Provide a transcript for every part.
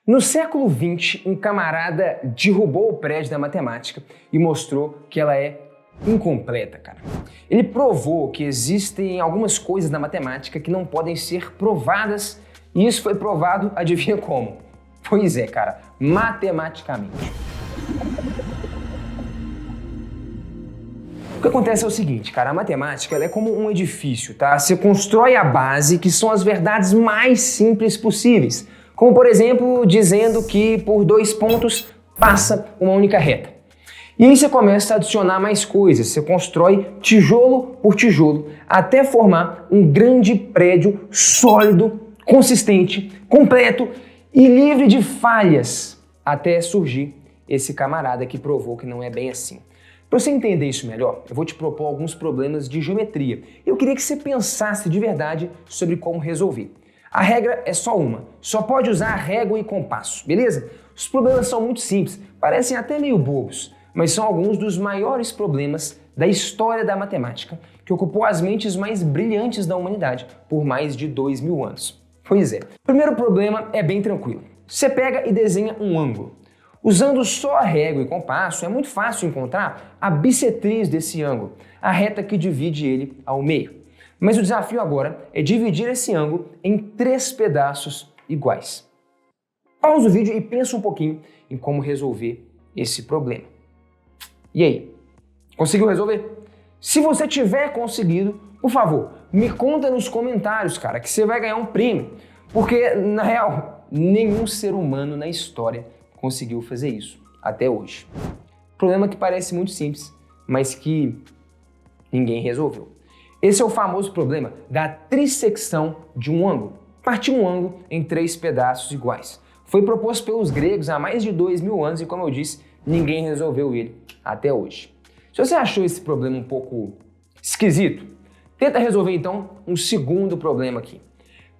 No século XX, um camarada derrubou o prédio da matemática e mostrou que ela é incompleta, cara. Ele provou que existem algumas coisas na matemática que não podem ser provadas, e isso foi provado, adivinha como? Pois é, cara, matematicamente. O que acontece é o seguinte, cara, a matemática ela é como um edifício, tá? Você constrói a base, que são as verdades mais simples possíveis, como por exemplo, dizendo que por 2 pontos passa uma única reta. E aí você começa a adicionar mais coisas, você constrói tijolo por tijolo, até formar um grande prédio sólido, consistente, completo e livre de falhas, até surgir esse camarada que provou que não é bem assim. Para você entender isso melhor, eu vou te propor alguns problemas de geometria. Eu queria que você pensasse de verdade sobre como resolver. A regra é só uma, só pode usar régua e compasso, beleza? Os problemas são muito simples, parecem até meio bobos, mas são alguns dos maiores problemas da história da matemática, que ocupou as mentes mais brilhantes da humanidade por mais de 2000 anos. Pois é. O primeiro problema é bem tranquilo. Você pega e desenha um ângulo. Usando só a régua e compasso, é muito fácil encontrar a bissetriz desse ângulo, a reta que divide ele ao meio. Mas o desafio agora é dividir esse ângulo em 3 pedaços iguais. Pausa o vídeo e pensa um pouquinho em como resolver esse problema. E aí? Conseguiu resolver? Se você tiver conseguido, por favor, me conta nos comentários, cara, que você vai ganhar um prêmio. Porque, na real, nenhum ser humano na história conseguiu fazer isso até hoje. Problema que parece muito simples, mas que ninguém resolveu. Esse é o famoso problema da trissecção de um ângulo. Partir um ângulo em 3 pedaços iguais. Foi proposto pelos gregos há mais de 2000 anos e, como eu disse, ninguém resolveu ele até hoje. Se você achou esse problema um pouco esquisito, tenta resolver então um segundo problema aqui.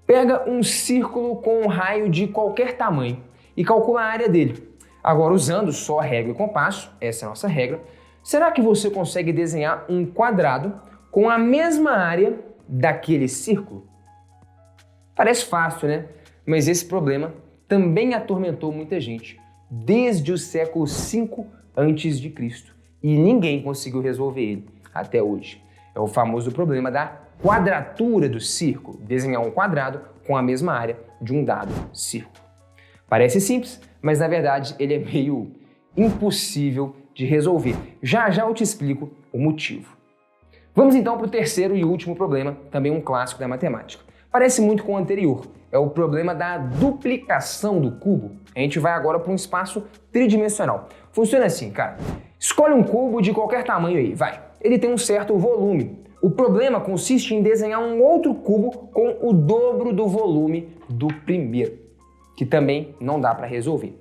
Pega um círculo com um raio de qualquer tamanho e calcula a área dele. Agora, usando só régua e compasso, essa é a nossa regra, será que você consegue desenhar um quadrado com a mesma área daquele círculo? Parece fácil, né? Mas esse problema também atormentou muita gente desde o século V a.C. e ninguém conseguiu resolver ele até hoje. É o famoso problema da quadratura do círculo, desenhar um quadrado com a mesma área de um dado círculo. Parece simples, mas na verdade ele é meio impossível de resolver. Já já eu te explico o motivo. Vamos então para o terceiro e último problema, também um clássico da matemática. Parece muito com o anterior, é o problema da duplicação do cubo. A gente vai agora para um espaço tridimensional. Funciona assim, cara. Escolhe um cubo de qualquer tamanho aí, vai. Ele tem um certo volume. O problema consiste em desenhar um outro cubo com o dobro do volume do primeiro, que também não dá para resolver.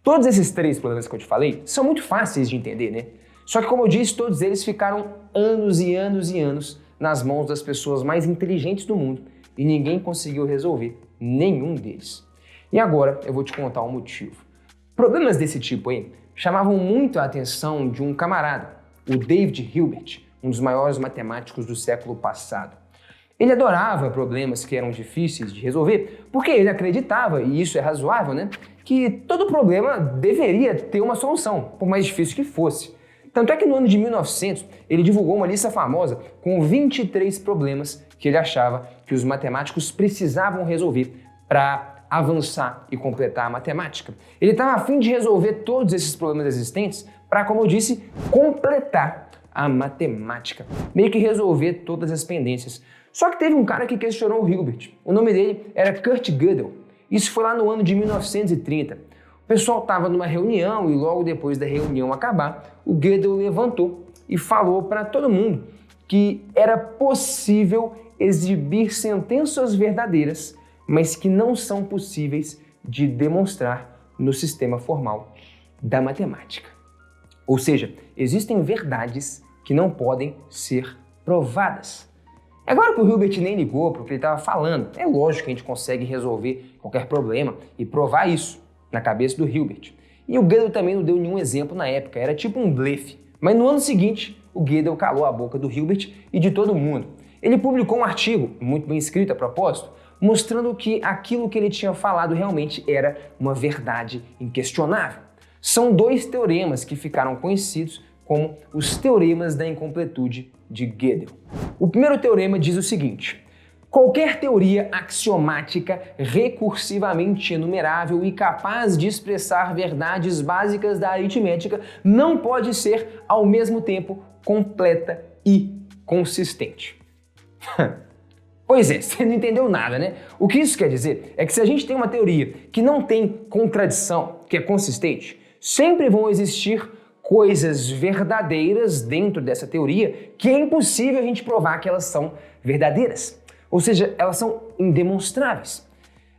Todos esses 3 problemas que eu te falei são muito fáceis de entender, né? Só que, como eu disse, todos eles ficaram anos e anos e anos nas mãos das pessoas mais inteligentes do mundo e ninguém conseguiu resolver nenhum deles. E agora eu vou te contar o motivo. Problemas desse tipo aí chamavam muito a atenção de um camarada, o David Hilbert, um dos maiores matemáticos do século passado. Ele adorava problemas que eram difíceis de resolver porque ele acreditava, e isso é razoável, né, que todo problema deveria ter uma solução, por mais difícil que fosse. Tanto é que no ano de 1900, ele divulgou uma lista famosa com 23 problemas que ele achava que os matemáticos precisavam resolver para avançar e completar a matemática. Ele estava a fim de resolver todos esses problemas existentes para, como eu disse, completar a matemática. Meio que resolver todas as pendências. Só que teve um cara que questionou o Hilbert. O nome dele era Kurt Gödel. Isso foi lá no ano de 1930. O pessoal estava numa reunião e logo depois da reunião acabar, o Gödel levantou e falou para todo mundo que era possível exibir sentenças verdadeiras, mas que não são possíveis de demonstrar no sistema formal da matemática. Ou seja, existem verdades que não podem ser provadas. Agora que o Hilbert nem ligou para o que ele estava falando, é lógico que a gente consegue resolver qualquer problema e provar isso na cabeça do Hilbert. E o Gödel também não deu nenhum exemplo na época, era tipo um blefe. Mas no ano seguinte, o Gödel calou a boca do Hilbert e de todo mundo. Ele publicou um artigo, muito bem escrito a propósito, mostrando que aquilo que ele tinha falado realmente era uma verdade inquestionável. São dois teoremas que ficaram conhecidos como os teoremas da incompletude de Gödel. O primeiro teorema diz o seguinte: qualquer teoria axiomática recursivamente enumerável e capaz de expressar verdades básicas da aritmética não pode ser, ao mesmo tempo, completa e consistente. Pois é, você não entendeu nada, né? O que isso quer dizer é que se a gente tem uma teoria que não tem contradição, que é consistente, sempre vão existir coisas verdadeiras dentro dessa teoria que é impossível a gente provar que elas são verdadeiras. Ou seja, elas são indemonstráveis.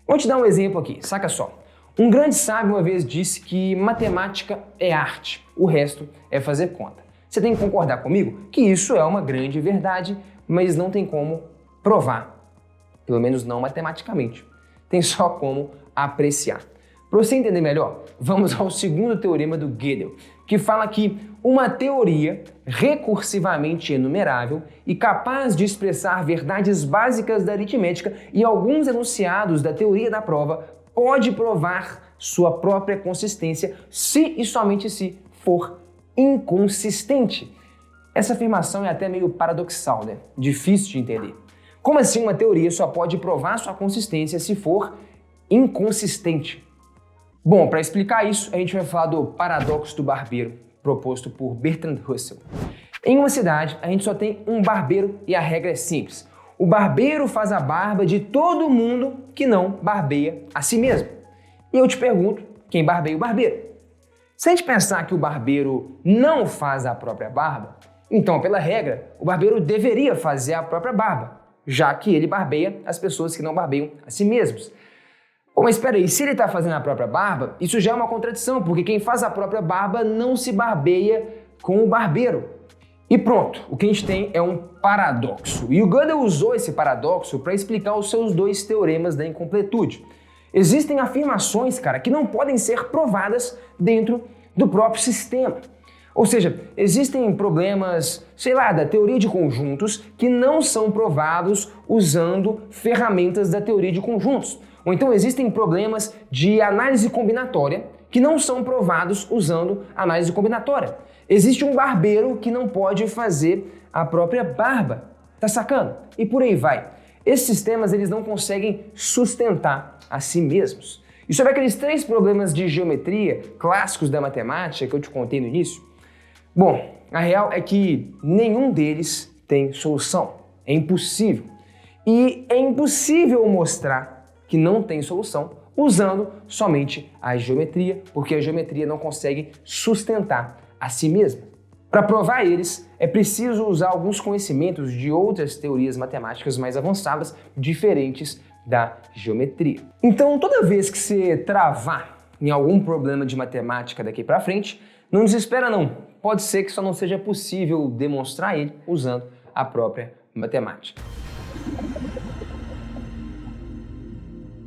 Vou te dar um exemplo aqui, saca só. Um grande sábio uma vez disse que matemática é arte, o resto é fazer conta. Você tem que concordar comigo que isso é uma grande verdade, mas não tem como provar, pelo menos não matematicamente. Tem só como apreciar. Para você entender melhor, vamos ao segundo teorema do Gödel, que fala que uma teoria recursivamente enumerável e capaz de expressar verdades básicas da aritmética e alguns enunciados da teoria da prova pode provar sua própria consistência se e somente se for inconsistente. Essa afirmação é até meio paradoxal, né? Difícil de entender. Como assim uma teoria só pode provar sua consistência se for inconsistente? Bom, para explicar isso, a gente vai falar do paradoxo do barbeiro, proposto por Bertrand Russell. Em uma cidade, a gente só tem um barbeiro e a regra é simples. O barbeiro faz a barba de todo mundo que não barbeia a si mesmo. E eu te pergunto, quem barbeia o barbeiro? Se a gente pensar que o barbeiro não faz a própria barba, então, pela regra, o barbeiro deveria fazer a própria barba, já que ele barbeia as pessoas que não barbeiam a si mesmos. Bom, mas espera aí, se ele está fazendo a própria barba, isso já é uma contradição, porque quem faz a própria barba não se barbeia com o barbeiro. E pronto, o que a gente tem é um paradoxo. E o Gödel usou esse paradoxo para explicar os seus dois teoremas da incompletude. Existem afirmações, cara, que não podem ser provadas dentro do próprio sistema. Ou seja, existem problemas, sei lá, da teoria de conjuntos que não são provados usando ferramentas da teoria de conjuntos. Ou então existem problemas de análise combinatória que não são provados usando análise combinatória. Existe um barbeiro que não pode fazer a própria barba, tá sacando? E por aí vai. Esses sistemas eles não conseguem sustentar a si mesmos. E sobre aqueles 3 problemas de geometria clássicos da matemática que eu te contei no início? Bom, a real é que nenhum deles tem solução. É impossível. E é impossível mostrar que não tem solução usando somente a geometria, porque a geometria não consegue sustentar a si mesma. Para provar eles, é preciso usar alguns conhecimentos de outras teorias matemáticas mais avançadas, diferentes da geometria. Então, toda vez que você travar em algum problema de matemática daqui para frente, não desespera não. Pode ser que só não seja possível demonstrar ele usando a própria matemática.